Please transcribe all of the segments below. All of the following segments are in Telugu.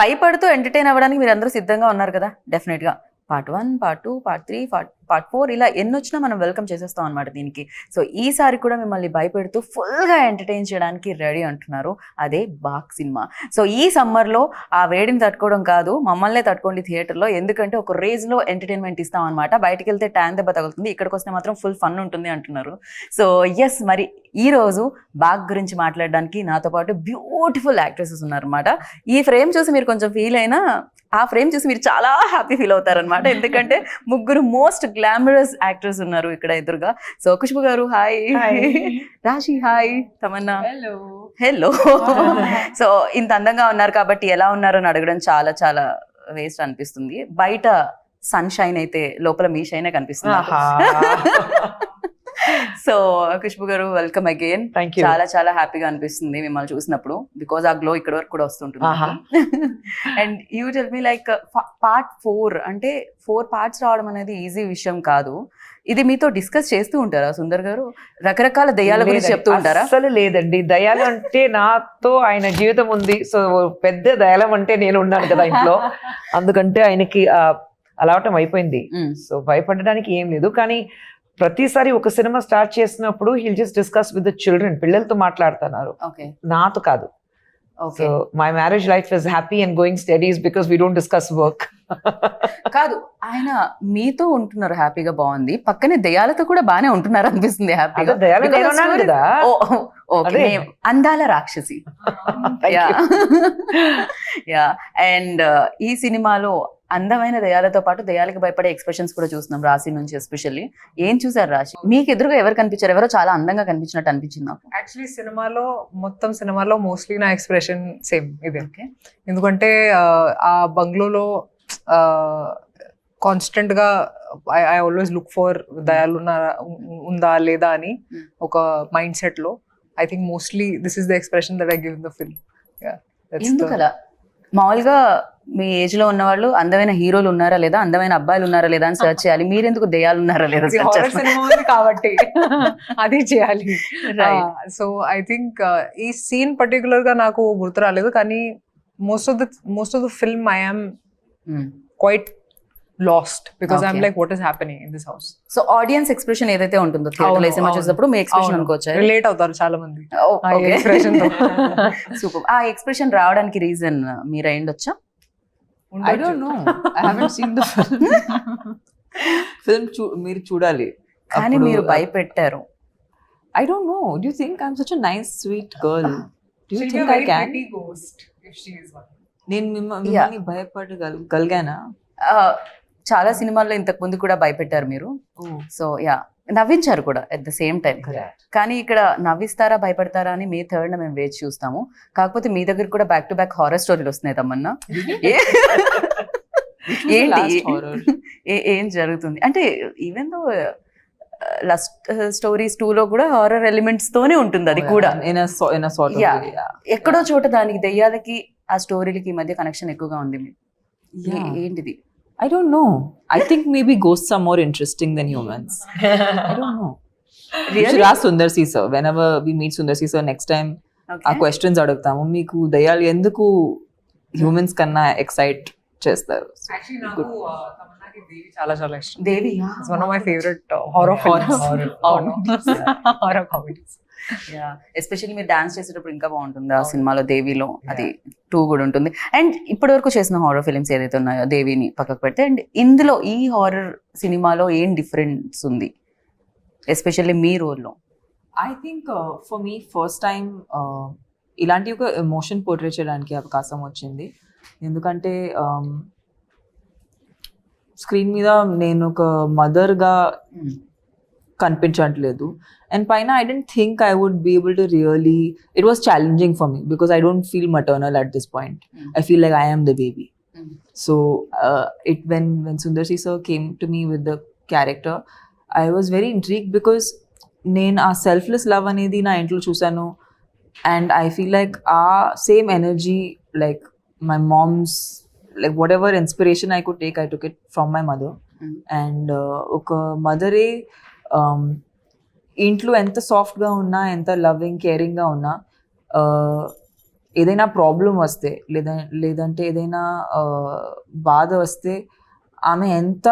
భయపడుతూ ఎంటర్టైన్ అవ్వడానికి మీరు అందరూ సిద్ధంగా ఉన్నారు కదా డెఫినెట్ గా. పార్ట్ 1, పార్ట్ 2, పార్ట్ 3, పార్ట్ 4 ఇలా ఎన్నొచ్చినా మనం వెల్కమ్ చేసేస్తాం అనమాట దీనికి. సో ఈసారి కూడా మిమ్మల్ని భయపెడుతూ ఫుల్గా ఎంటర్టైన్ చేయడానికి రెడీ అంటున్నారు, అదే బాక్ సినిమా. సో ఈ సమ్మర్లో ఆ వేడిని తట్టుకోవడం కాదు, మమ్మల్నే తట్టుకోండి థియేటర్లో, ఎందుకంటే ఒక రేంజ్లో ఎంటర్టైన్మెంట్ ఇస్తాం అనమాట. బయటికి వెళ్తే ట్యాన్ దెబ్బ తగులుతుంది, ఇక్కడికి వస్తే మాత్రం ఫుల్ ఫన్ ఉంటుంది అంటున్నారు. సో ఎస్, మరి ఈరోజు బాగ్ గురించి మాట్లాడడానికి నాతో పాటు బ్యూటిఫుల్ యాక్ట్రెసెస్ ఉన్నారనమాట. ఈ ఫ్రేమ్ చూసి మీరు కొంచెం ఫీల్ అయినా ఆ ఫ్రేమ్ చూసి మీరు చాలా హ్యాపీ ఫీల్ అవుతారనమాట, ఎందుకంటే ముగ్గురు మోస్ట్ గ్లామరస్ యాక్టర్స్ ఉన్నారు ఇక్కడ ఎదురుగా. సో ఖుష్బు గారు హాయ్, రాశి హాయ్, తమన్నా హలో. సో ఇంత అందంగా ఉన్నారు కాబట్టి ఎలా ఉన్నారో అని అడగడం చాలా చాలా వేస్ట్ అనిపిస్తుంది. బయట సన్ షైన్ అయితే లోపల మీ షైనే కనిపిస్తుంది. సో ఖుష్బు గారు వెల్కమ్ అగైన్. చాలా చాలా హ్యాపీగా అనిపిస్తుంది మిమ్మల్ని చూసినప్పుడు, బికాజ్ ఆ గ్లో ఇక్కడ వరకు కూడా వస్తుంటుంది. And you tell me like part 4 అంటే 4 పార్ట్స్ రావడం అనేది ఈజీ విషయం కాదు. ఇది మీతో డిస్కస్ చేస్తూ ఉంటారా సుందర్ గారు? రకరకాల దయ్యాల గురించి చెప్తూ ఉంటారా? అసలు లేదండి, దయాలు అంటే నాతో ఆయన జీవితం ఉంది. సో పెద్ద దయాలం అంటే నేను ఉన్నాను కదా ఇంట్లో, అందుకంటే ఆయనకి అలవాటం అయిపోయింది. సో భయపడడానికి ఏం లేదు. కానీ ప్రతిసారి ఒక సినిమా స్టార్ట్ చేసినప్పుడు hill just discuss with the children, పిల్లలతో మాట్లాడుతున్నారు, నాతో కాదు. So my marriage life is happy and going studies because we don't discuss work. కాదు, ఆయన మీతో ఉంటున్నారు హ్యాపీగా, బాగుంది. పక్కనే దయాలతో కూడా బానే ఉంటున్నారు అనిపిస్తుంది హ్యాపీగా. అందాల రాక్షసి. యా. అండ్ ఈ సినిమాలో అందమైన దయాలతో పాటు దయాలకి భయపడే ఎక్స్ప్రెషన్స్ కూడా చూస్తున్నాం రాశి నుంచి. ఎస్పెషల్లీ ఏం చూసారు రాశి? మీకు ఎదురుగా ఎవరు కనిపించారు? ఎవరో చాలా అందంగా కనిపించినట్టు అనిపించింది నాకు. యాక్చువల్లీ మొత్తం సినిమాలో మోస్ట్లీ నా ఎక్స్ప్రెషన్ సేమ్ ఇదే. ఎందుకంటే ఆ బంగ్లోలో కాన్స్టెంట్ గా ఐ ఆల్వేస్ లుక్ ఫర్ దయాలు ఉందా లేదా అని ఒక మైండ్ సెట్ లో. I think mostly this is the expression that I give in the film. ఎందుకలా? మామూలుగా మీ ఏజ్ లో ఉన్న వాళ్ళు అందమైన హీరోలు ఉన్నారా లేదా, అందమైన అబ్బాయిలు ఉన్నారా లేదా అని సర్చ్ చేయాలి. మీరెందుకు దయ్యాలు ఉన్నారా లేదా కాబట్టి అది చేయాలి. సో ఐ థింక్ ఈ సీన్ పర్టికులర్ గా నాకు గుర్తు రాలేదు, కానీ most of the film I am quite lost because I'm like, what is happening in this house? So audience expression ఏదైతే ఉంటుందో థియేటర్ లో సినిమా చూసినప్పుడు మీ ఎక్స్ప్రెషన్ అనుకోవచ్చు. రిలేట్ అవుతారు చాలా మంది సూపర్. ఆ ఎక్స్ప్రెషన్ రావడానికి రీజన్ మీరు అయ్యుండొచ్చా? I don't know. I haven't seen the film. మీరు చూడాలి. కానీ మీరు భయపెట్టారు. I don't know. Do you think I'm such a nice, sweet girl? Do you think I can? నేను మిమ్మల్ని భయపడగలిగానా? చాలా సినిమాల్లో ఇంతకు ముందు కూడా భయపెట్టారు మీరు. సో యా, నవ్వించారు కూడా అట్ ద సేమ్ టైం. కానీ ఇక్కడ నవ్విస్తారా భయపడతారా అని మే 3rd మేము వేచి చూస్తాము. కాకపోతే మీ దగ్గర కూడా బ్యాక్ టు బ్యాక్ హారర్ స్టోరీలు వస్తున్నాయి తమన్నా. ఏంటి ఏం జరుగుతుంది అంటే, ఈవెన్ దో లస్ట్ స్టోరీస్ 2 లో కూడా హారర్ ఎలిమెంట్స్ తోనే ఉంటుంది అది కూడా. ఎక్కడో చోట దానికి దెయ్యాలకి ఆ స్టోరీలకి మధ్య కనెక్షన్ ఎక్కువగా ఉంది. ఏంటిది? I don't know. I think maybe ghosts are more interesting than humans. I don't know. Really? You should ask Sundar C sir. Whenever we meet Sundar C sir next time, our questions అడుగుతాము. మీకు దయ్యాలు ఎందుకు హ్యూమన్స్ కన్నా ఎక్సైట్ చేస్తారు? Actually నాకు తమన్నాకి దేవి చాలా చాలా ఇష్టం. దేవి is one of my favorite horror comedies. Especially మీరు డాన్స్ చేసేటప్పుడు ఇంకా బాగుంటుంది ఆ సినిమాలో. దేవిలో అది 2 కూడా ఉంటుంది. అండ్ ఇప్పటి వరకు చేసిన హారర్ ఫిలిమ్స్ ఏదైతే ఉన్నాయో దేవిని పక్కకు పెడితే, అండ్ ఇందులో ఈ హారర్ సినిమాలో ఏం డిఫరెన్స్ ఉంది ఎస్పెషల్లీ మీ రోల్లో? I think for me first time ఇలాంటి ఒక ఎమోషన్ పోర్ట్రే చేయడానికి అవకాశం వచ్చింది. ఎందుకంటే స్క్రీన్ మీద నేను ఒక మదర్గా కనిపించట్లేదు. And paina, I didn't think I would be able to really, it was challenging for me because I don't feel maternal at this point. I feel like I am the baby. So when Sundar C sir came to me with the character, I was very intrigued because నేను ఆ సెల్ఫ్లెస్ లవ్ అనేది నా ఇంట్లో చూసాను. అండ్ ఐ ఫీల్ లైక్ ఆ same energy, like my mom's, like what ever inspiration I could take, I took it from my mother. And ఒక మదరే ఇంట్లో ఎంత సాఫ్ట్గా ఉన్నా, ఎంత లవింగ్ కేరింగ్గా ఉన్నా, ఏదైనా ప్రాబ్లం వస్తే లేదంటే ఏదైనా బాధ వస్తే ఆమె ఎంత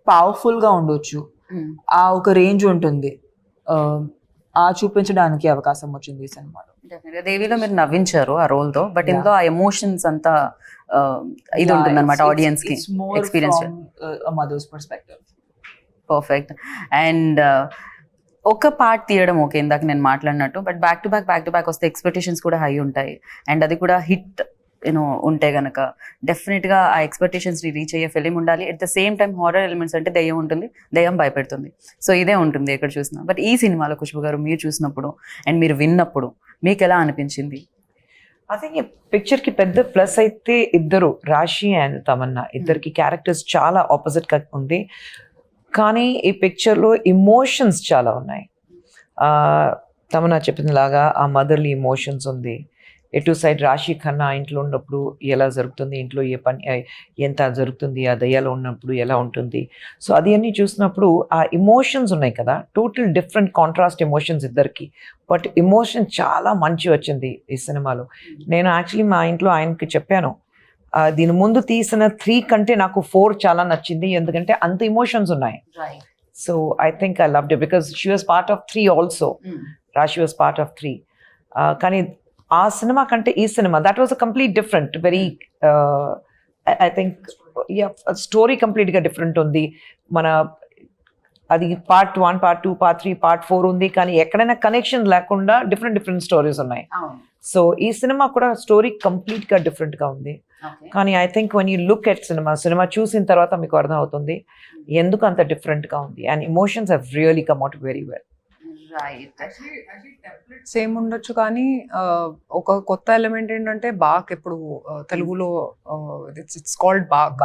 పవర్ఫుల్గా ఉండొచ్చు, ఆ ఒక రేంజ్ ఉంటుంది, ఆ చూపించడానికి అవకాశం వచ్చింది ఈ సినిమాలో. దేవిలో మీరు నవ్వించారు ఆ రోల్ తో, బట్ ఇందులో ఆ ఎమోషన్స్ అంతా ఇది ఉంటుంది అనమాట ఆడియన్స్ కి experience. Mother's perspective. Perfect. And ఒక పార్ట్ తీయడం ఓకే, ఇందాక నేను మాట్లాడినట్టు, బట్ బ్యాక్ టు బ్యాక్ వస్తే ఎక్స్పెక్టేషన్స్ కూడా హై ఉంటాయి. అండ్ అది కూడా హిట్ ఉంటే గనక డెఫినెట్గా ఆ ఎక్స్పెక్టేషన్స్ని రీచ్ అయ్యే ఫిలిం ఉండాలి. At the same time horror elements అంటే దయ్యం ఉంటుంది, దయ్యం భయపెడుతుంది. సో ఇదే ఉంటుంది ఎక్కడ చూసినా. బట్ ఈ సినిమాలో ఖుష్బు గారు మీరు చూసినప్పుడు అండ్ మీరు విన్నప్పుడు మీకు ఎలా అనిపించింది? ఐ థింక్ ఈ పిక్చర్ కి పెద్ద ప్లస్ అయితే ఇద్దరు, రాశి అండ్ తమన్నా, ఇద్దరికి క్యారెక్టర్స్ చాలా ఆపోజిట్ గా ఉంది. కానీ ఈ పిక్చర్లో ఎమోషన్స్ చాలా ఉన్నాయి. తమన్నా చెప్పినలాగా ఆ మదర్లీ ఎమోషన్స్ ఉంది. ఎటు సైడ్ రాశి ఖన్నా ఇంట్లో ఉన్నప్పుడు ఎలా జరుగుతుంది, ఇంట్లో ఏ పని ఎంత జరుగుతుంది, ఆ దయ్యాలో ఉన్నప్పుడు ఎలా ఉంటుంది. సో అది అన్నీ చూసినప్పుడు ఆ ఎమోషన్స్ ఉన్నాయి కదా, టోటల్ డిఫరెంట్ కాంట్రాస్ట్ ఎమోషన్స్ ఇద్దరికి. బట్ ఎమోషన్ చాలా మంచి వచ్చింది ఈ సినిమాలో. నేను యాక్చువల్లీ మా ఇంట్లో ఆయనకి చెప్పాను, దీని ముందు తీసిన 3 కంటే నాకు 4 చాలా నచ్చింది, ఎందుకంటే అంత ఎమోషన్స్ ఉన్నాయి. So I think I loved it because she was part of 3 also. రాశి వాజ్ పార్ట్ ఆఫ్ 3. కానీ ఆ సినిమా కంటే ఈ cinema that was a complete different, very I think story కంప్లీట్గా డిఫరెంట్ ఉంది. మన అది పార్ట్ 1, పార్ట్ 2, పార్ట్ 3, పార్ట్ 4 ఉంది, కానీ ఎక్కడైనా కనెక్షన్ లేకుండా డిఫరెంట్ స్టోరీస్ ఉన్నాయి. సో ఈ సినిమా కూడా స్టోరీ కంప్లీట్గా డిఫరెంట్గా ఉంది. కానీ I think one you look at cinema చూసిన తర్వాత మీకు అర్థం అవుతుంది ఎందుకు అంత డిఫరెంట్గా ఉంది. And emotions have really come out very well. Same ఉండొచ్చు, కానీ ఒక కొత్త ఎలిమెంట్ ఏంటంటే బాగ్. ఇప్పుడు తెలుగులో ఇట్స్ కాల్డ్ బాగ్.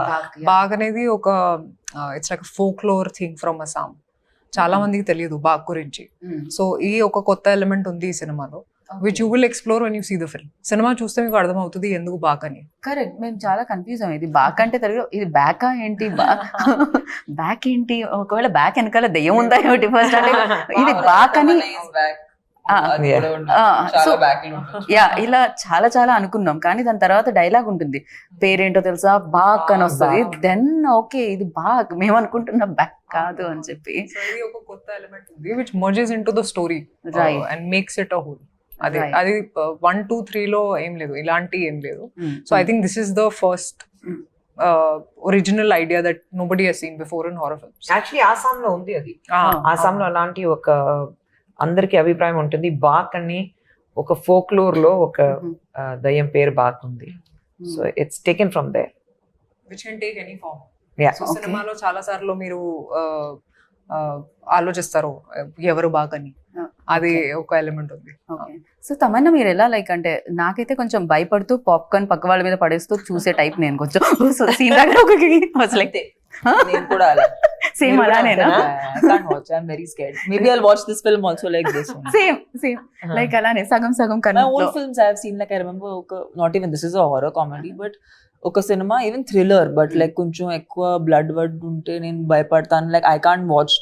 బాగ్ అనేది ఒక it's like folklore thing from Assam. చాలా మందికి తెలియదు బాగ్ గురించి. సో ఈ ఒక కొత్త ఎలిమెంట్ ఉంది ఈ సినిమాలో, which you will explore when you see the film. సినిమా చూస్తే మీకు అర్థమవుతుంది ఎందుకు బాగ్ అని. కరెక్ట్, మేము చాలా కన్ఫ్యూజ్ అయ్యాం. ఇది బాక్ అంటే తెలుగు, ఇది బ్యాకా ఏంటి, బ్యాక్ ఏంటి, ఒకవేళ బ్యాక్ వెనకాల దెయ్యం ఉందా ఏమిటి ఫస్ట్ అంటే ఇది బాక్ అని. ఇలా చాలా అనుకున్నాం, కానీ దాని తర్వాత డైలాగ్ ఉంటుంది, పేరేంటో తెలుసా, బాక్ అని వస్తుంది. దెన్ ఓకే ఇది బాక్, మేము అనుకుంటున్నాం బ్యాక్ కాదు అని చెప్పి. ఒక కొత్త ఎలిమెంట్ ఉంది which mergers into the story and makes it a whole. అది 1, 2, 3 లో ఏం లేదు, ఇలాంటి ఏం లేదు. So I think this is the first original idea that nobody has seen before in horror films. Actually ఆసాంలో ఉంది అది. ఆసాంలో అలాంటి ఒక అందరికి అభిప్రాయం ఉంటుంది. బాక్ అని ఒక ఫోక్లోర్ లో ఒక దయ్యం పేరు బాక్ ఉంది. So it's taken from there, which can take any form. సినిమాలో చాలా సార్లు మీరు ఆలోచిస్తారు ఎవరు బాగ్ అని, అది ఒక ఎలిమెంట్ ఉంది. సో తమన్నా మీరు ఎలా లైక్ అంటే, నాకైతే కొంచెం భయపడుతూ పాప్కార్న్ పక్క వాళ్ళ మీద పడేస్తూ చూసే టైప్ నేను కొంచెం. సీన్ దగ్గర నేను కూడా అలా same అలానేనా? I can't watch. I'm very scared. Maybe I'll watch this film also like this one. Same like అలానే సగం My old films I have seen, like I remember not even this is a horror comedy, but ఒక సినిమా ఈవెన్ థ్రిల్లర్, బట్ లైక్ కొంచెం ఎక్కువ బ్లడ్ ఉంటే నేను భయపడతాను. Like I can't watch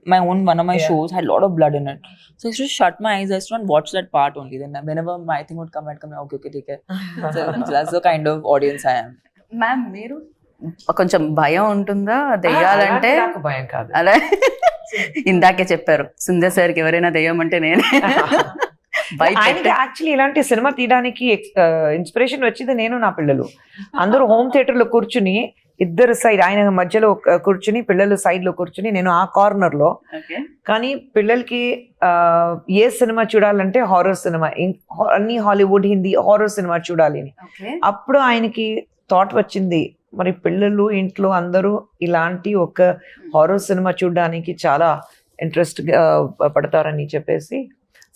my one of my shows had a lot of blood in it, so I used to shut my eyes. I used to not watch that part only. Then whenever my thing would come, I'd come, okay take care. So that's the kind of audience I am. Ma'am మీరు కొంచెం భయం ఉంటుందా దెయ్యాలంటే? నాకు భయం కాదు. అలా ఇందాకే చెప్పారు సుందర్ సార్కి ఎవరైనా దెయ్యం అంటే నేనే. ఆయనకి యాక్చువల్లీ ఇలాంటి సినిమా తీయడానికి ఇన్స్పిరేషన్ వచ్చింది నేను, నా పిల్లలు అందరూ హోమ్ థియేటర్ లో కూర్చుని, ఇద్దరు సైడ్, ఆయన మధ్యలో కూర్చుని, పిల్లలు సైడ్ లో కూర్చుని, నేను ఆ కార్నర్ లో. కానీ పిల్లలకి ఏ సినిమా చూడాలంటే హారర్ సినిమా, అన్ని హాలీవుడ్, హిందీ హారర్ సినిమా చూడాలి అని. అప్పుడు ఆయనకి థాట్ వచ్చింది, మరి పిల్లలు ఇంట్లో అందరూ ఇలాంటి ఒక హారర్ సినిమా చూడడానికి చాలా ఇంట్రెస్ట్ పడతారని చెప్పేసి,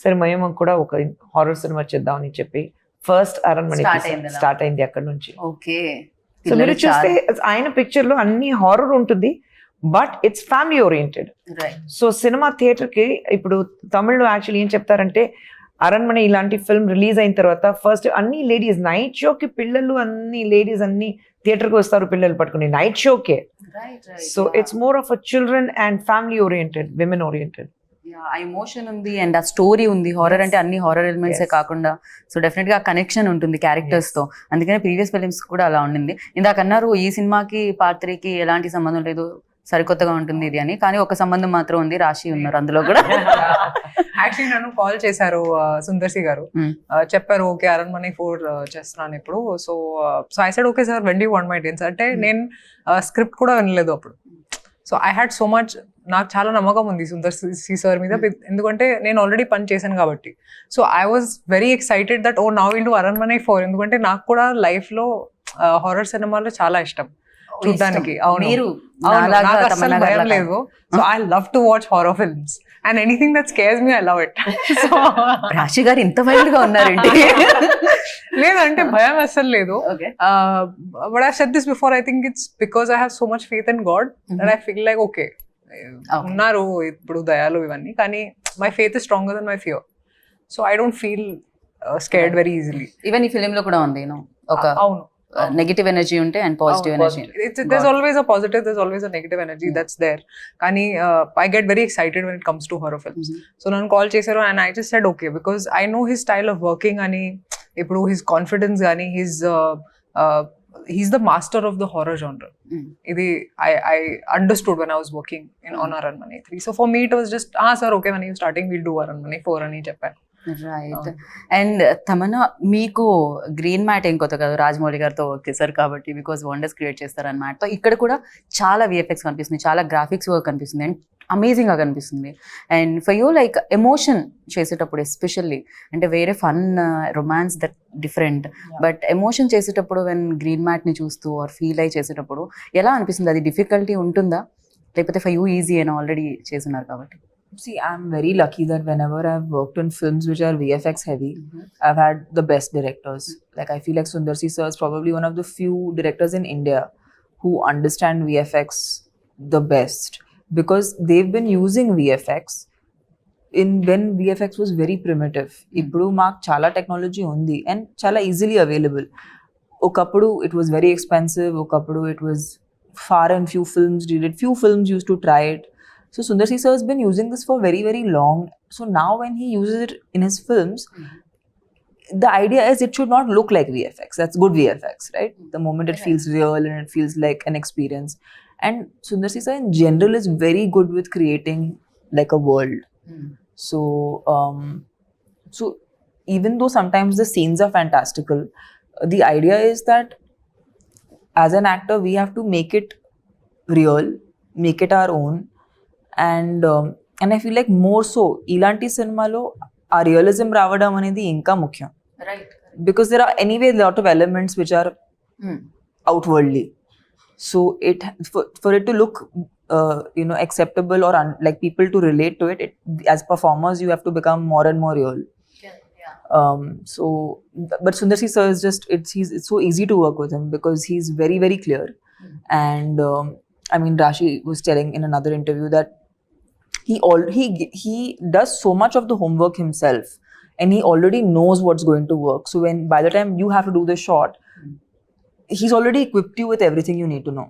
సరే మేము కూడా ఒక హారర్ సినిమా చేద్దామని చెప్పి ఫస్ట్ అరణ్మణి స్టార్ట్ అయింది అక్కడ నుంచి. ఓకే, సో మీరు చూస్తే ఆయన పిక్చర్ లో అన్ని హారర్ ఉంటుంది, but it's family oriented. So cinema theatre కి ఇప్పుడు తమిళ్లో యాక్చువల్లీ ఏం చెప్తారంటే, అరణ్మణి ఇలాంటి ఫిల్మ్ రిలీజ్ అయిన తర్వాత ఫస్ట్ అన్ని లేడీస్ నైట్ షోకి, పిల్లలు అన్ని లేడీస్ అన్ని థియేటర్కి వస్తారు పిల్లలు పట్టుకుని నైట్ షోకే. So it's more of a children and family oriented, women oriented. ఆ ఎమోషన్ ఉంది అండ్ ఆ స్టోరీ ఉంది. హారర్ అంటే అన్ని హారర్ ఎలిమెంట్సే Yes. కాకుండా సో డెఫినెట్ గా కనెక్షన్ ఉంటుంది క్యారెక్టర్స్ తో. అందుకనే ప్రీవియస్ ఫిలిమ్స్ కూడా అలా ఉండింది. ఇందాక అన్నారు ఈ సినిమాకి పార్ట్ 3కి ఎలాంటి సంబంధం లేదు, సరికొత్తగా ఉంటుంది ఇది అని. కానీ ఒక సంబంధం మాత్రం ఉంది, రాశి ఉన్నారు అందులో కూడా. యాక్చువల్లీ నన్ను కాల్ చేశారు సుందర్సి గారు. Hmm. చెప్పారు ఓకే అరణ్మనే 4 చేస్తున్నాను ఇప్పుడు. So I said okay sir when do want my dates అంటే నేను స్క్రిప్ట్ కూడా వినలేదు అప్పుడు. So I had so much, నాకు చాలా నమ్మకం ఉంది సుందర్ సి సార్ మీద, ఎందుకంటే నేను ఆల్రెడీ పని చేశాను కాబట్టి. So I was very excited that oh now will do Aranmanai 4, ఎందుకంటే నాకు కూడా లైఫ్ లో హారర్ సినిమాలు చాలా ఇష్టం చూడడానికి. అవును, మీరు అవును, నాలాగా నాకు అస్సలు తమన్నా భయం గారిలాగా. లేదు. So I love to watch horror films and anything that scares me I love it. So రాశి గారు ఇంత వైల్డ్ గా ఉన్నారేంటి? లేదంటే భయం అస్సలు లేదు. Okay. But I said this before, I think it's because I have so much faith in God that I feel like okay ఉన్నారు ఇప్పుడు దయాలు ఇవన్నీ, కానీ my faith is stronger then my fear. So I don't feel scared very easily. Even ఈ ఫిలిం లో కూడా ఉంది ఒక అవును, నెగటివ్ ఎనర్జీ ఉంటే and positive energy. there's always a positive, there's always a negative energy that's there. Kani I get very excited when it comes to horror films. So nannu call chesaru and I just said okay because I know his style of working ani ippudu his confidence ani he's the master of the horror genre. Idi I understood when I was working on Aranmane 3. So for me it was just sir okay when you starting we'll do Aranmane 4 ani cheppanu. Right. And Tamannaah మీకు గ్రీన్ మ్యాట్ ఏం కొత్త కాదు, రాజమౌళి గారితో వర్క్ చేశారు కాబట్టి బికాస్ వండర్స్ క్రియేట్ చేస్తారు అన్న మ్యాట్తో. ఇక్కడ కూడా చాలా విఎఫ్ఎక్స్ కనిపిస్తుంది, చాలా గ్రాఫిక్స్ వర్క్ కనిపిస్తుంది అండ్ అమేజింగ్గా కనిపిస్తుంది. And for you like emotion చేసేటప్పుడు ఎస్పెషల్లీ, అంటే వేరే fun romance that different, but emotion చేసేటప్పుడు వెన్ గ్రీన్ మ్యాట్ని చూస్తూ ఆర్ ఫీల్ అయ్యి చేసేటప్పుడు ఎలా అనిపిస్తుంది? అది డిఫికల్టీ ఉంటుందా లేకపోతే ఫర్ యూ ఈజీ అని ఆల్రెడీ చేస్తున్నారు కాబట్టి? See, I'm very lucky that whenever I've worked on films which are VFX heavy, I've had the best directors. Like I feel like Sundar C sir is probably one of the few directors in India who understand VFX the best because they've been using VFX when VFX was very primitive. Ippudu maak chala technology undi and chala easily available. Okappudu it was very expensive, okappudu it was far and few films did it. Few films used to try it. So Sundar C sir has been using this for very, very long. So now when he uses it in his films, the idea is it should not look like VFX. That's good VFX, right? The moment it feels real and it feels like an experience. And Sundar C sir in general is very good with creating like a world. So even though sometimes the scenes are fantastical, the idea is that as an actor we have to make it real, make it our own. And I feel like more so ilanti cinema lo aa realism raavadam anedi inka mukyam, right. because there are anyway a lot of elements which are outwardly, so for it to look acceptable or like people to relate to it, as performers you have to become more and more real. So but Sundar C sir is just it's so easy to work with him because he's very, very clear. And I mean Rashi was telling in another interview that he does so much of the homework himself and he already knows what's going to work. So when by the time you have to do the shot, he's already equipped you with everything you need to know.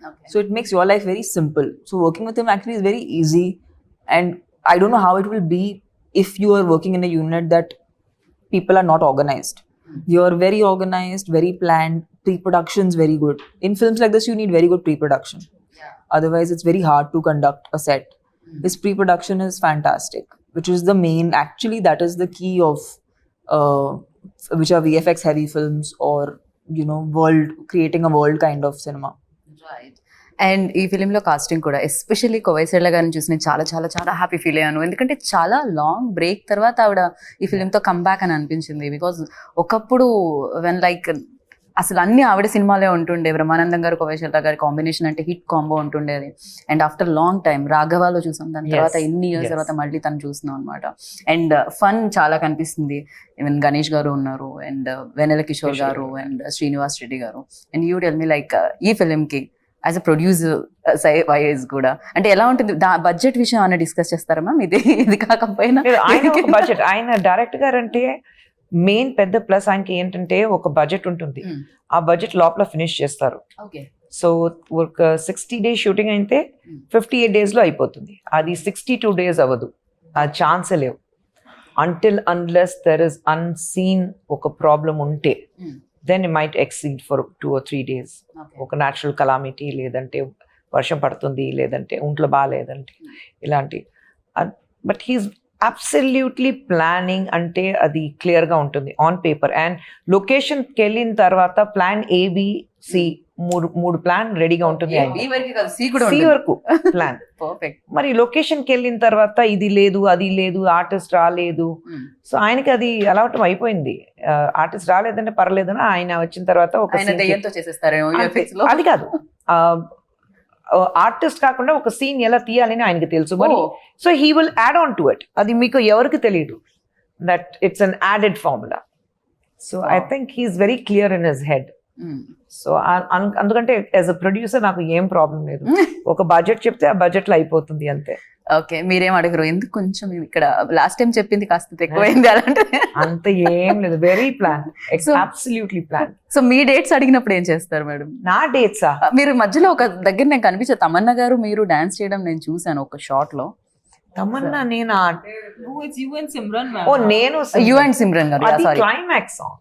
Okay. So it makes your life very simple. So working with him actually is very easy. And I don't know how it will be if you are working in a unit that people are not organized. You're very organized, very planned, pre-production's very good. In films like this you need very good pre-production. Otherwise it's very hard to conduct a set. This pre-production is fantastic, which is the main, actually that is the key of which are VFX heavy films or creating a world kind of cinema. Right. And ఈ ఫిలింలో కాస్టింగ్ కూడా ఎస్పెషల్లీ కోవైసెళ్ళ గారిని చూసి నేను చాలా చాలా చాలా హ్యాపీ ఫీల్ అయ్యాను. ఎందుకంటే చాలా లాంగ్ బ్రేక్ తర్వాత ఆవిడ ఈ ఫిలింతో కమ్బ్యాక్ అని అనిపించింది. బికాజ్ ఒకప్పుడు వెన్ లైక్ అసలు అన్ని ఆవిడ సినిమాలే ఉంటుండే, బ్రహ్మానందం గారు కోవైసెళ్ళ గారి కాంబినేషన్ అంటే హిట్ కాంబో ఉంటుండేది. అండ్ ఆఫ్టర్ లాంగ్ టైం రాఘవాలో చూసాం, దాని తర్వాత ఎన్ని ఇయర్స్ తర్వాత మళ్ళీ తను చూస్తున్నాం అనమాట. అండ్ ఫన్ చాలా కనిపిస్తుంది. ఈవెన్ గణేష్ గారు ఉన్నారు అండ్ వెన్నెల కిషోర్ గారు అండ్ శ్రీనివాస్ రెడ్డి గారు. And you tell me like ఈ ఫిలింకి యాజ్ అ ప్రొడ్యూసర్ వైజ్ కూడా అంటే ఎలా ఉంటుంది? బడ్జెట్ విషయం అన్న డిస్కస్ చేస్తారా మ్యామ్? ఇది కాకపోయినా ఆయన బడ్జెట్, ఆయన డైరెక్టర్ గారు అంటే మెయిన్ పెద్ద ప్లస్ ఆయనకి ఏంటంటే ఒక బడ్జెట్ ఉంటుంది, ఆ బడ్జెట్ లోపల ఫినిష్ చేస్తారు. ఓకే. సో ఒక 60 days షూటింగ్ అయితే 58 days లో అయిపోతుంది. అది 62 days అవ్వదు. ఆ ఛాన్సే లేవు. Until unless there is unseen ఒక ప్రాబ్లం ఉంటే then it might exceed for 2 or 3 days. ఒక న్యాచురల్ కలామిటీ, లేదంటే వర్షం పడుతుంది, లేదంటే ఒంట్లో బాగాలేదంటే ఇలాంటి. బట్ హీస్ అబ్సల్యూట్లీ ప్లానింగ్ అంటే అది క్లియర్గా ఉంటుంది ఆన్ పేపర్. అండ్ లొకేషన్కి వెళ్ళిన తర్వాత ప్లాన్ ABC మూడు ప్లాన్ రెడీగా ఉంటుంది. C వరకు ప్లాన్. మరి లొకేషన్కి వెళ్ళిన తర్వాత ఇది లేదు, అది లేదు, ఆర్టిస్ట్ రాలేదు. సో ఆయనకి అది అలవాటు అయిపోయింది. ఆర్టిస్ట్ రాలేదంటే పర్లేదని ఆయన వచ్చిన తర్వాత ఒక అది కాదు, ఆర్టిస్ట్ కాకుండా ఒక సీన్ ఎలా తీయాలని ఆయనకి తెలుసు. మరి so he will add on to it. అది మీకు ఎవరికి తెలియదు that it's an added formula. So I think he's very clear in his head. So అందుకంటే యాజ్ అ ప్రొడ్యూసర్ నాకు ఏం ప్రాబ్లం లేదు. ఒక బడ్జెట్ చెప్తే ఆ బడ్జెట్ లో అయిపోతుంది అంతే. ఓకే, మీరేం అడగరు, ఎందుకు కొంచెం ఇక్కడ లాస్ట్ టైం చెప్పింది కాస్త ఎక్కువైంది అలాంటి? అంత ఏం లేదు, very plan, absolutely plan. So మీ డేట్స్ అడిగినప్పుడు ఏం చేస్తారు మేడం? నా డేట్సా? మీరు మధ్యలో ఒక దగ్గర నేను కనిపించారు, తమన్నా గారు మీరు డాన్స్ చేయడం నేను చూసాను ఒక షార్ట్ లో. తమన్నా నేను No, it's you and Simran, ma'am. ఓ నేను యు అండ్ సిమ్రన్ గారు, అది సారీ, క్లైమాక్స్ సాంగ్.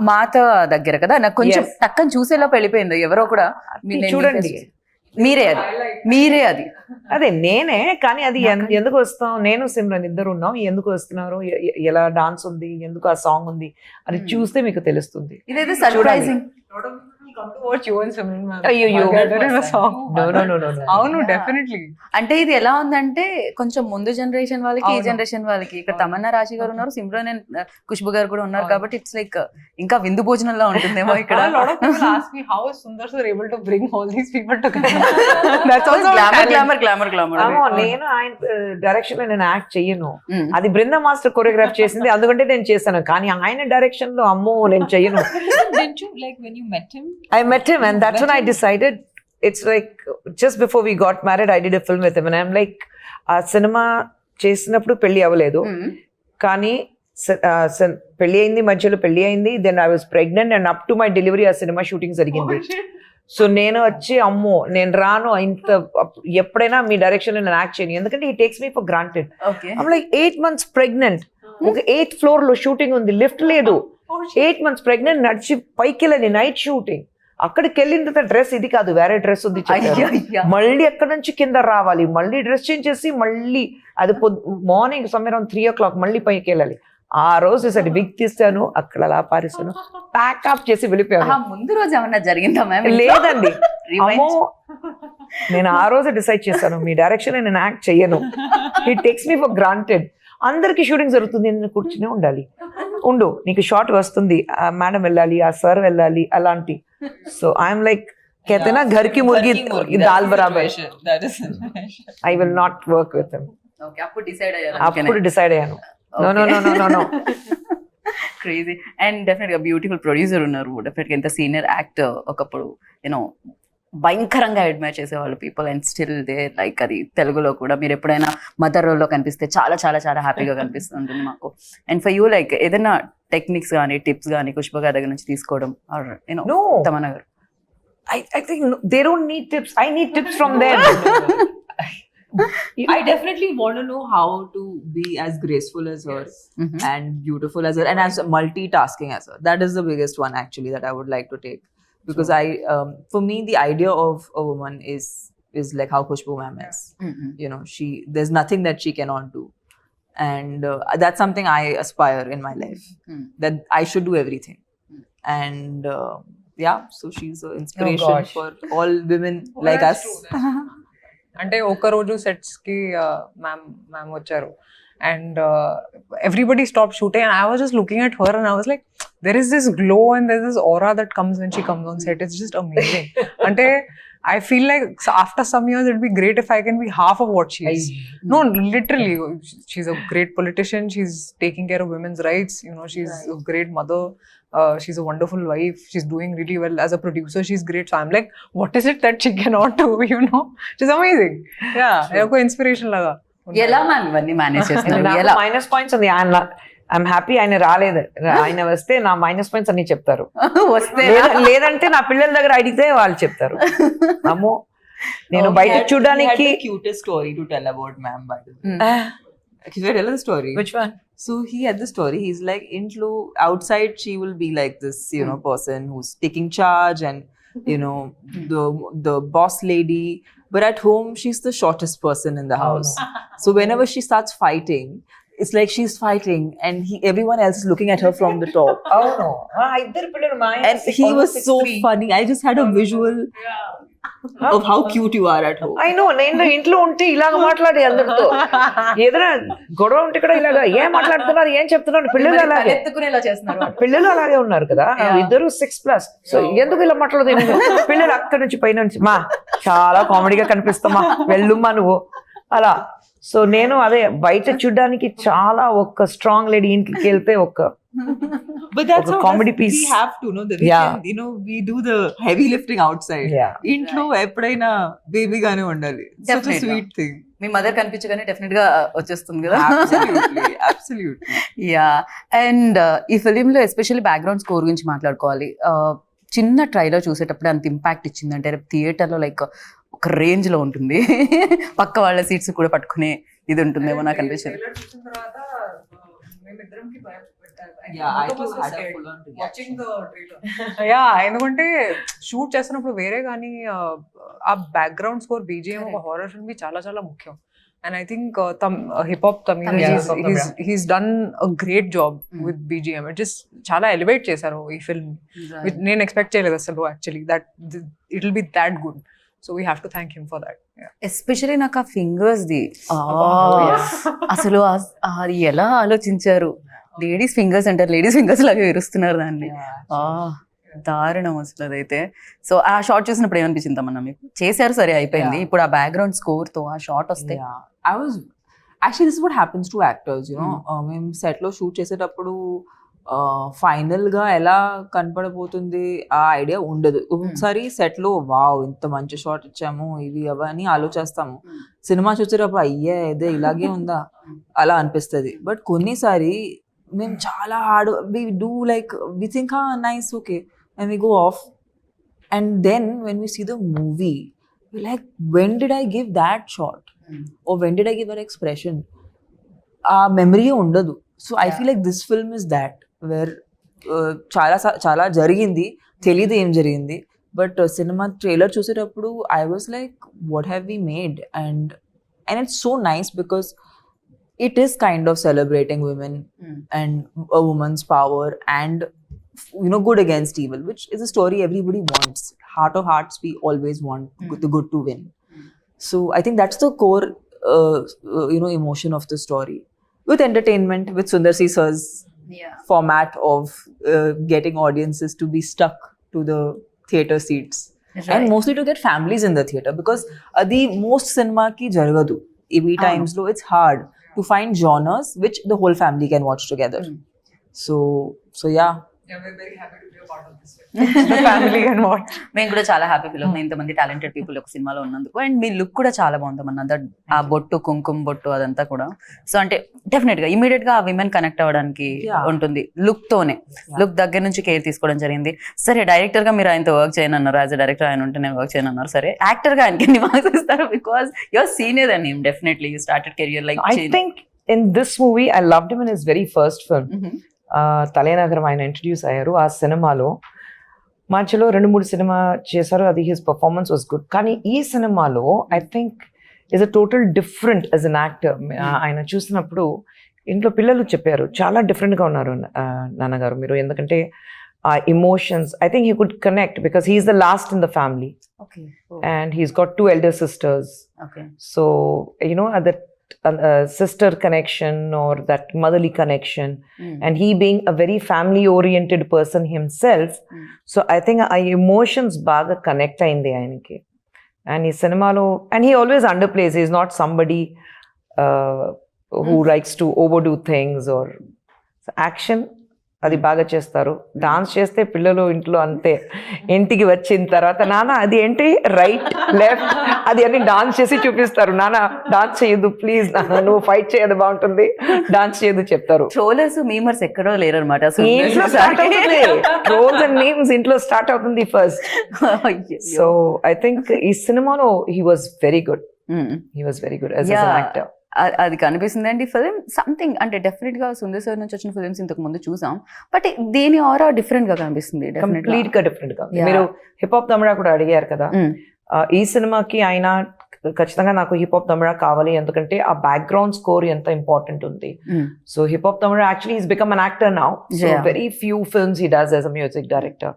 మాత దగ్గర కదా, నాకు కొంచెం టక్కని చూసేలోపు వెళ్ళిపోయింది ఎవరో కూడా. చూడండి, మీరే అది అదే నేనే. కానీ అది ఎందుకు వస్తాం, నేను సిమ్రన్ ఇద్దరు ఉన్నాం, ఎందుకు వస్తున్నారు, ఎలా డాన్స్ ఉంది, ఎందుకు ఆ సాంగ్ ఉంది అని చూస్తే మీకు తెలుస్తుంది. ఇదైతే సర్ప్రైజింగ్. అవును, డెఫినెట్లీ. అంటే ఇది ఎలా ఉందంటే కొంచెం ముందు జనరేషన్ వాళ్ళకి, ఈ జనరేషన్ వాళ్ళకి. ఇక్కడ తమన్నా రాశి గారు ఉన్నారు, సిమ్రన్ అండ్ ఖుష్బు గారు కూడా ఉన్నారు, కాబట్టి ఇట్స్ లైక్ ఇంకా విందు భోజనంలో ఉంటుందేమో ఇక్కడ. నేను ఆయన డైరెక్షన్ లో నేను యాక్ట్ చెయ్యను, అది బృందా మాస్టర్ కొరియోగ్రాఫ్ చేసింది, అందుకంటే నేను చేశాను. కానీ ఆయన డైరెక్షన్ లో అమ్మో నేను చెయ్యను. I met him and that's when I decided, it's like just before we got married I did a film with him and I'm like, ఆ సినిమా చేసినప్పుడు పెళ్లి అవ్వలేదు, కానీ పెళ్లి అయింది, మధ్యలో పెళ్లి అయింది, then I was pregnant and up to my delivery ఆ సినిమా షూటింగ్ జరిగింది. సో నేను వచ్చి అమ్మో నేను రాను, ఇంత ఎప్పుడైనా మీ డైరెక్షన్ లో నేను యాక్ట్ చేయను, ఎందుకంటే he takes me for granted. I'm like 8 months pregnant, ఒక 8th floor లో షూటింగ్ ఉంది, లిఫ్ట్ లేదు, 8 months ప్రెగ్నెంట్, నడిచి పైకి వెళ్ళని నైట్ షూటింగ్. అక్కడికి వెళ్ళిన తర్వాత డ్రెస్ ఇది కాదు, వేరే డ్రెస్ ఉంది, మళ్ళీ ఎక్కడి నుంచి కింద రావాలి, మళ్ళీ డ్రెస్ చేంజ్ చేసి మళ్ళీ అది మార్నింగ్ సమ్వేర్ అరౌండ్ 3 o'clock మళ్ళీ పైకి వెళ్ళాలి. ఆ రోజు సరే బిగ్ తీస్తాను, అక్కడ అలా పారేస్తాను, ప్యాకప్ చేసి వెళ్ళిపోయాను. ముందు రోజు ఏమన్నా జరిగిందా మ్యామ్? లేదండి, అమ్మో నేను ఆ రోజు డిసైడ్ చేశాను మీ డైరెక్షన్ నేను యాక్ట్ చెయ్యను, he takes me for granted. అందరికి షూటింగ్ జరుగుతుంది, నేను కూర్చునే ఉండాలి, ఉండు నీకు షార్ట్ వస్తుంది, ఆ మేడం వెళ్ళాలి, ఆ సార్ వెళ్ళాలి, అలాంటి. సో ఐఎమ్ లైక్ कहते घर की मुर्गी दाल बराबर, I will not work with him. Okay, అప్పుడు డిసైడ్ అయ్యాను. No. క్రేజీ. అండ్ డెఫినెట్ గా బ్యూటిఫుల్ ప్రొడ్యూసర్ ఉన్నారు, డెఫినెట్ గా ఎంత సీనియర్ యాక్టర్, ఒకప్పుడు యూనో భయంకరంగా అడ్మైర్ చేసేవాళ్ళు people, and still they like. అది తెలుగులో కూడా మీరు ఎప్పుడైనా మదర్ రోల్లో కనిపిస్తే చాలా చాలా చాలా హ్యాపీగా కనిపిస్తుంటుంది మాకు. అండ్ ఫర్ యూ లైక్ ఏదైనా టెక్నిక్స్ కానీ టిప్స్ కానీ ఖుష్బు గారి దగ్గర నుంచి తీసుకోవడం, ఆర్ యూనో తమన్నా గారు? I think they don't need tips, I need tips from them. I definitely want to know how to be as graceful as her and beautiful as her and as multitasking as her. That is the biggest one actually that I would like to take, because for me the idea of a woman is like how Khushbu ma'am is. You know, there's nothing that she cannot do, and that's something I aspire in my life, that I should do everything. And yeah, so she's an inspiration for all women like us. అంటే ఒక రోజు సెట్స్ కి మ్యామ్ వచ్చారు and everybody stop shooting and I was just looking at her and I was like there is this glow and there is this aura that comes when she comes on set. It's just amazing. Ante I feel like after some years it'd be great if I can be half of what she is. No, literally, she's a great politician, she's taking care of women's rights, you know, she's a great mother, she's a wonderful wife, she's doing really well as a producer, she's great. So I'm like, what is it that she cannot do, you know? She's amazing. Yeah, eko inspiration laga. ఎలా మ్యామ్ ఇవన్నీ మేనేజ్ చేస్తున్నారు? ఎలా మైనస్ పాయింట్స్ ఉంది, ఐఎమ్ హ్యాపీ ఆయన రాలేదు, ఆయన వస్తే నా మైనస్ పాయింట్స్ అన్ని చెప్తారు, వస్తే లేదంటే నా పిల్లల దగ్గర అడిగితే వాళ్ళు చెప్తారు. అమ్మో నేను బయట చూడడానికి cutest story to tell about ma'am, by the way. Should I tell the story? Which one? So he had the story. He's like, intlo outside she will be like this, person who's taking charge and the boss lady. But at home she's the shortest person in the house. So whenever she starts fighting, it's like she's fighting and everyone else is looking at her from the top. Oh no. ఇద్దరు పిల్లలు మా ఆయన And he was so funny. I just had a visual of how cute you are at home. I know, నేను ఇంట్లో ఉంటే ఇలాగ మాట్లాడే అందరితో ఏదైనా గొడవ ఉంటే కూడా ఇలాగా ఏం మాట్లాడుతున్నారు ఏం చెప్తున్నారు పిల్లలు అలాగే ఎత్తుకునేలా చేస్తున్నారు పిల్లలు అలాగే ఉన్నారు కదా ఇద్దరు 6+. సో ఎందుకు ఇలా మాట్లాడదు పిల్లలు అక్కడి నుంచి పైన నుంచి మా చాలా కామెడీగా కనిపిస్తామా వెళ్ళుమ్మా నువ్వు అలా. సో నేను అదే బయట చూడడానికి చాలా ఒక స్ట్రాంగ్ లేడీ ఇంటికి వెళ్తే ఒక But that's ఒక how comedy we piece. have to know that we Yeah. can, we do the heavy lifting outside. Yeah. ఇంట్లో ఎప్పుడైనా బేబీ గానే ఉండాలి. Such a Definitely. sweet thing. మీ మదర్ కనిపించగానే డెఫినెట్ గా వచ్చేస్తుంది కదా. Absolutely, absolutely. యా అండ్ ఈ ఫిలింలో ఎస్పెషల్లీ బ్యాక్గ్రౌండ్ స్కోర్ గురించి మాట్లాడుకోవాలి. చిన్న ట్రైలర్ చూసేటప్పుడు అంత ఇంపాక్ట్ ఇచ్చిందంటే రేపు థియేటర్లో లైక్ ఒక రేంజ్ లో ఉంటుంది. పక్క వాళ్ళ సీట్స్ కూడా పట్టుకునే ఇది ఉంటుందేమో నాకు అనిపించింది. Yeah, I too had a full on reaction. Yeah ఎందుకంటే షూట్ చేస్తున్నప్పుడు వేరే కానీ ఆ బ్యాక్గ్రౌండ్ స్కోర్ బీజిఎం ఒక హారర్ ఫిల్మ్ కి చాలా చాలా ముఖ్యం. And I think hip hop he's done a great job with BGM. It just చాలా ఎలివేట్ చేశారు ఈ ఫిల్మ్. నేను ఎక్స్పెక్ట్ చేయలేదు అసలు actually that it will be that good. So we have to thank him for that. Especially నాకు ఆ ఫింగర్స్ ది అసలు అది ఎలా ఆలోచించారు. లేడీస్ ఫింగర్స్ అంటారు, లేడీస్ ఫింగర్స్ లాగా విరుస్తున్నారు దాన్ని. దారుణం అసలు అదైతే. సో ఆ షార్ట్ చూసినప్పుడు ఏమనిపించింది తమన్నా మీకు? చేశారు సరే అయిపోయింది, ఇప్పుడు ఆ బ్యాక్గ్రౌండ్ స్కోర్ తో ఆ షార్ట్ వస్తే Actually this is what happens to actors, మేము సెట్ లో షూట్ చేసేటప్పుడు ఫైనల్ గా ఎలా కనపడబోతుంది ఆ ఐడియా ఉండదు. ఒకసారి సెట్ లో వావ్ ఇంత మంచి షాట్ ఇచ్చాము ఇవి అవన్నీ ఆలోచిస్తాము. సినిమా చూసేటప్పుడు అయ్యే ఇదే ఇలాగే ఉందా అలా అనిపిస్తుంది. బట్ కొన్నిసారి మేము చాలా hard we do like we think nice okay and we go off and then when we see the movie we like when did I give that shot or when did I give that expression? Memory ఉండదు. So I feel like this film is that where చాలా జరిగింది తెలియదు ఏం జరిగింది. బట్ సినిమా ట్రైలర్ చూసేటప్పుడు I was like what have we made? And it's so nice because it is kind of celebrating women and a woman's power and good against evil, which is a story everybody wants. Heart of hearts we always want the good to win. So I think that's the core, emotion of the story. With entertainment, with Sundar C Sir's format of getting audiences to be stuck to the theatre seats. Right. And mostly to get families in the theatre because the most cinema ki jaragadu. EV times lo it's hard to find genres which the whole family can watch together. So yeah. We're very happy to be a part of this film. The family can watch. మేము కూడా చాలా హ్యాపీ ఫీల్ అవుతుంది ఇంతమంది టాలెంటెడ్ పీపుల్ ఒక సినిమాలో ఉన్నందుకు. అండ్ మీ లుక్ కూడా చాలా బాగుందమ్మన్న, దట్ ఆ బొట్టు కుంకుమ బొట్టు అదంతా కూడా. సో అంటే డెఫినెట్ గా ఇమీడియట్ గా ఆ విమెన్ కనెక్ట్ అవ్వడానికి ఉంటుంది లుక్ తోనే. లుక్ దగ్గర నుంచి కేర్ తీసుకోవడం జరిగింది. సరే డైరెక్టర్ గా మీరు ఆయనతో వర్క్ చేయనన్నారు, యాజ్ అ డైరెక్టర్ ఆయన ఉంటే నేను వర్క్ చేయనన్నారు. సరే యాక్టర్ గా ఆయనకి ఎన్ని మార్క్స్ ఇస్తారు? Because your senior and him definitely you started career like. I think in this movie I loved him in his very first film. తలేనగరం ఆయన ఇంట్రడ్యూస్ అయ్యారు. ఆ సినిమాలో మధ్యలో 2-3 సినిమా చేశారు, అది హిస్ పర్ఫార్మెన్స్ వాజ్ గుడ్. కానీ ఈ సినిమాలో I think is a total different as an actor. ఆయన చూసినప్పుడు ఇంట్లో పిల్లలు చెప్పారు చాలా డిఫరెంట్గా ఉన్నారు నాన్నగారు మీరు, ఎందుకంటే ఆ emotions I think he could connect because he's the last in the family and he's got 2 elder sisters. So that sister connection or that motherly connection and he being a very family oriented person himself, so I think our emotions baga connect ayindi ayaniki. And ee cinema lo and he always underplays, he is not somebody who likes to overdo things or action అది బాగా చేస్తారు. డాన్స్ చేస్తే పిల్లలు ఇంట్లో అంతే, ఇంటికి వచ్చిన తర్వాత నాన్న అది ఏంటి రైట్ లెఫ్ట్ అది అన్ని డాన్స్ చేసి చూపిస్తారు. నాన్న డాన్స్ చేయదు ప్లీజ్, నాన్న నువ్వు ఫైట్ చేయదు బాగుంటుంది, డాన్స్ చేయదు చెప్తారు. ట్రోలర్స్ మీమర్స్ ఎక్కడో లేరు అనమాట. ఇంట్లో స్టార్ట్ అవుతుంది, ట్రోల్స్ అండ్ మీమ్స్ ఇంట్లో స్టార్ట్ అవుతుంది ఫస్ట్. సో ఐ థింక్ ఈ సినిమాలో he was very good. He was very good as an actor. అది కనిపిస్తుంది అండి ఫిలిం సంథింగ్ అంటే డెఫినెట్ గా సుందర్ సార్ నుంచి వచ్చిన ఫిలిమ్స్ ఇంతకు ముందు చూసాం బట్ దీని ఆరా డిఫరెంట్ గా కనిపిస్తుంది కంప్లీట్ గా డిఫరెంట్ గా. మీరు హిప్ హాప్ తమిళ కూడా అడిగారు కదా, ఈ సినిమాకి ఆయన ఖచ్చితంగా నాకు హిప్ హాప్ తమిళ కావాలి, ఎందుకంటే ఆ బ్యాక్గ్రౌండ్ స్కోర్ ఎంత ఇంపార్టెంట్ ఉంది. So hip hop Tamil actually is become an actor now, so very few films he does as a music director.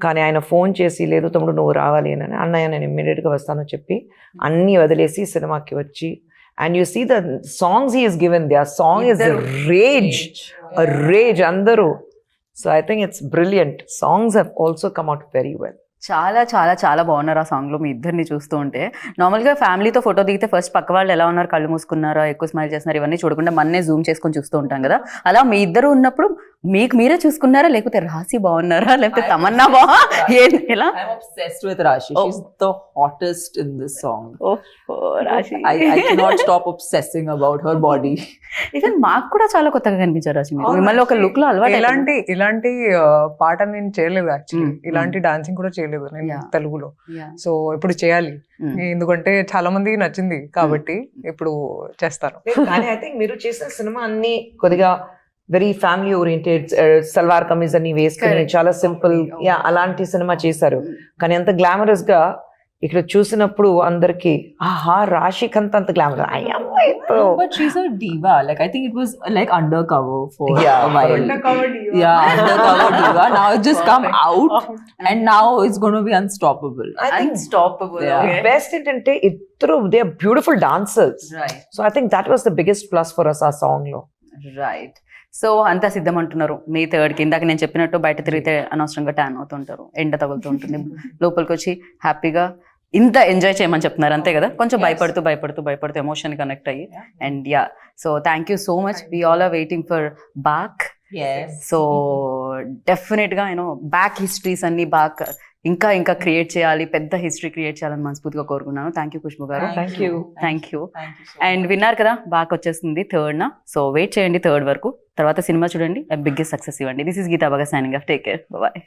కానీ ఆయన ఫోన్ చేసి లేదు తమ్ముడు నువ్వు రావాలి అని, అన్నయ్య నేను ఇమ్మీడియట్ గా వస్తాను చెప్పి అన్ని వదిలేసి సినిమాకి వచ్చి, and you see the songs he is given, their song is a rage andaru. So I think it's brilliant. Songs have also come out very well. చాలా చాలా చాలా బాగున్నారు ఆ సాంగ్ లో మీ ఇద్దరిని చూస్తూ ఉంటే. నార్మల్ గా ఫ్యామిలీతో ఫోటో దిగితే ఫస్ట్ పక్క వాళ్ళు ఎలా ఉన్నారు, కళ్ళు మూసుకున్నారా, ఎక్కువ స్మైల్ చేస్తున్నారు, ఇవన్నీ చూడకుండా మన్నే జూమ్ చేసుకొని చూస్తూ ఉంటాం కదా. అలా మీ ఇద్దరు ఉన్నప్పుడు మీకు మీరే చూసుకున్నారా, లేకపోతే రాశి బాగున్నారా, లేకపోతే తమన్నా ఎలా? I'm obsessed with Rashi. She's the hottest in this song. రాశి I cannot stop obsessing about her body. Even మాకు కూడా చాలా కొత్తగా కనిపించారు రాశి మీరు. మిమ్మల్ని ఒక లుక్ లో అలవాటు ఇలాంటి పాట నేను చేయలేదు యాక్చువల్లీ, ఇలాంటి డాన్సింగ్ కూడా చేయలేదు నేను తెలుగులో. సో ఇప్పుడు చేయాలి, ఎందుకంటే చాలా మందికి నచ్చింది కాబట్టి ఇప్పుడు చేస్తాను. కానీ ఐ థింక్ మీరు చేసిన సినిమా అన్ని కొద్దిగా very family oriented, salwar kameez అని వేసుకుని చాలా సింపుల్ అలాంటి సినిమా చేశారు. కానీ అంత గ్లామరస్ గా ఇక్కడ చూసినప్పుడు అందరికి ఆహా రాశిక్ అంత glamour. But she's a diva. Like I think it was like undercover for a while. Undercover diva. Yeah, undercover diva. Now it's just come out, and now it's going to be unstoppable. Unstoppable. Best ఏంటంటే ఇద్దరు they are beautiful dancers. Right so I think that was the biggest plus for us ఆ సాంగ్ లో. రైట్. సో అంతా సిద్ధం అంటున్నారు మీ థర్డ్కి. ఇందాక నేను చెప్పినట్టు బయట తిరిగితే అనవసరంగా ట్యాన్ అవుతుంటారు, ఎండ తగులుతూ ఉంటుంది, లోపలికి వచ్చి హ్యాపీగా ఇంత ఎంజాయ్ చేయమని చెప్తున్నారు అంతే కదా. కొంచెం భయపడుతూ ఎమోషన్ కనెక్ట్ అయ్యి. And yeah, so thank you so much. We all are waiting for Baak. Yes. So definite గా బ్యాక్ హిస్టరీస్ అన్ని బాగా ఇంకా క్రియేట్ చేయాలి, పెద్ద హిస్టరీ క్రియేట్ చేయాలని మనస్ఫూర్తిగా కోరుకున్నాను. థ్యాంక్ యూ ఖుష్బు గారు. Thank you. Thank you. Thank you so and విన్నారు కదా బాగా వచ్చేస్తుంది థర్డ్. సో వెయిట్ చేయండి థర్డ్ వరకు, తర్వాత సినిమా చూడండి, బిగ్గెస్ట్ సక్సెస్ ఇవ్వండి. దిస్ ఇస్ గీతా బాగా signing off. Take care, bye.